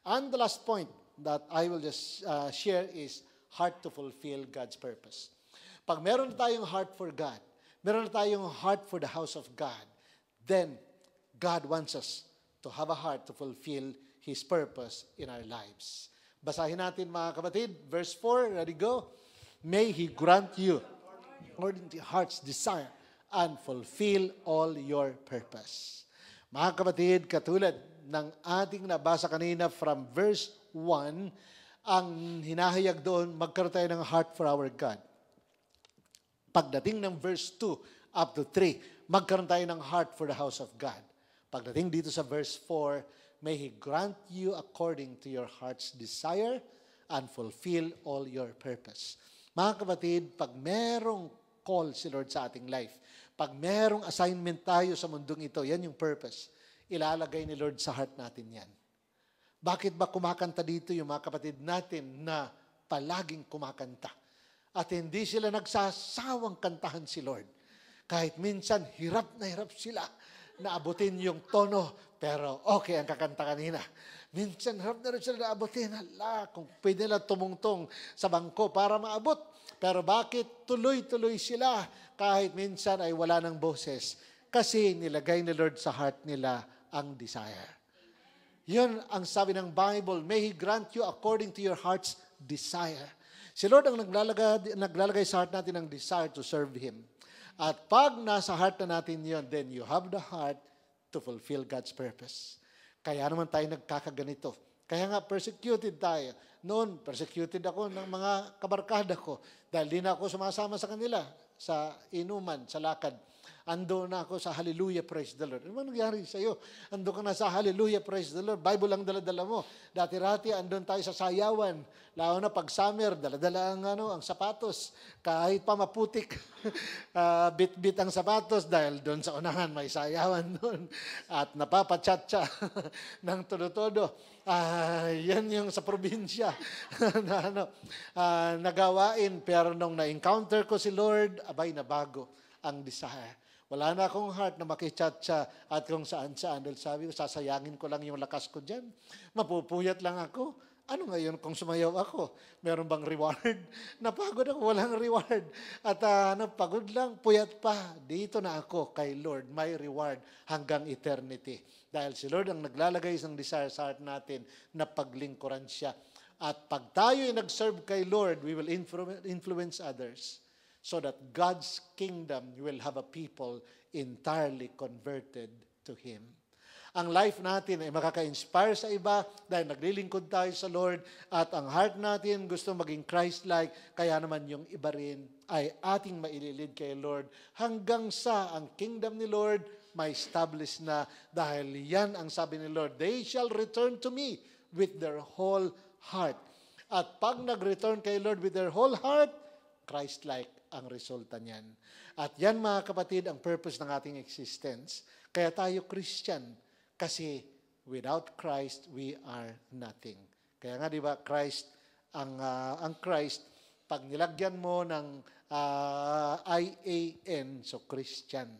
And the last point that I will just share is heart to fulfill God's purpose. Pag meron tayong heart for God, meron tayong heart for the house of God, then God wants us to have a heart to fulfill His purpose in our lives. Basahin natin mga kapatid, verse 4, ready, go. May He grant you according to your heart's desire and fulfill all your purpose. Mga kapatid, katulad ng ating nabasa kanina from verse 1, ang hinahayag doon, magkaroon tayo ng heart for our God. Pagdating ng verse 2 up to 3, magkaroon tayo ng heart for the house of God. Pagdating dito sa verse 4, may He grant you according to your heart's desire and fulfill all your purpose. Mga kapatid, pag merong call si Lord sa ating life, pag merong assignment tayo sa mundong ito, yan yung purpose. Ilalagay ni Lord sa heart natin yan. Bakit ba kumakanta dito yung mga kapatid natin na palaging kumakanta? At hindi sila nagsasawang kantahan si Lord. Kahit minsan, hirap sila na abutin yung tono, pero okay ang kakanta kanina. Minsan, hirap na rin sila na abutin. Hala, kung pwede nila tumungtong sa bangko para maabot. Pero bakit tuloy-tuloy sila kahit minsan ay wala ng boses? Kasi nilagay ni Lord sa heart nila ang desire. Yun ang sabi ng Bible, may He grant you according to your heart's desire. Si Lord ang naglalagay sa heart natin ng desire to serve Him. At pag nasa heart na natin yun, then you have the heart to fulfill God's purpose. Kaya naman tayo nagkakaganito. Kaya nga persecuted tayo. Noon, persecuted ako ng mga kabarkada ko dahil di na ako sumasama sa kanila sa inuman, sa lakad. Ando na ako sa Hallelujah, praise the Lord. Ano ba nangyari sa iyo? Ando ka na sa Hallelujah, praise the Lord. Bible lang dala-dala mo. Dati-rati andun tayo sa sayawan. Lalo na pag summer, dala-dala ang sapatos. Kahit pa maputik, bit-bit ang sapatos dahil doon sa unahan may sayawan doon. At napapachatcha ng todo-todo. Yan yung sa probinsya na nagawain. Pero nung na-encounter ko si Lord, abay na bago ang desire. Wala na akong heart na makichatcha at kung saan-saan. Dahil sabi ko, sasayangin ko lang yung lakas ko dyan. Mapupuyat lang ako. Ano ngayon kung sumayaw ako? Meron bang reward? Napagod ako, walang reward. At pagod lang, puyat pa. Dito na ako kay Lord, may reward hanggang eternity. Dahil si Lord ang naglalagay ng desire sa heart natin na paglingkuran siya. At pag tayo ay nag-serve kay Lord, we will influence others. So that God's kingdom will have a people entirely converted to Him. Ang life natin ay makaka-inspire sa iba dahil naglilingkod tayo sa Lord at ang heart natin gusto maging Christ-like, kaya naman yung iba rin ay ating maililid kay Lord hanggang sa ang kingdom ni Lord may establish na dahil yan ang sabi ni Lord, they shall return to me with their whole heart. At pag nag-return kay Lord with their whole heart, Christ-like ang resulta niyan. At yan mga kapatid, ang purpose ng ating existence. Kaya tayo Christian, kasi without Christ, we are nothing. Kaya nga di ba, Christ, ang Christ, pag nilagyan mo ng IAN, so Christian.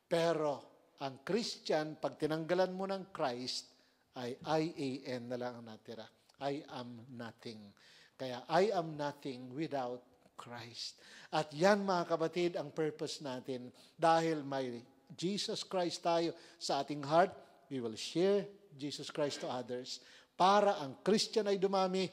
Pero ang Christian, pag tinanggalan mo ng Christ, ay IAN na lang ang natira. I am nothing. Kaya I am nothing without Christ. At yan mga kapatid ang purpose natin. Dahil may Jesus Christ tayo sa ating heart, we will share Jesus Christ to others. Para ang Christian ay dumami,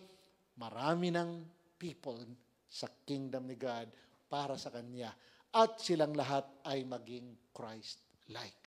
marami ng people sa kingdom ni God para sa Kanya. At silang lahat ay maging Christ-like.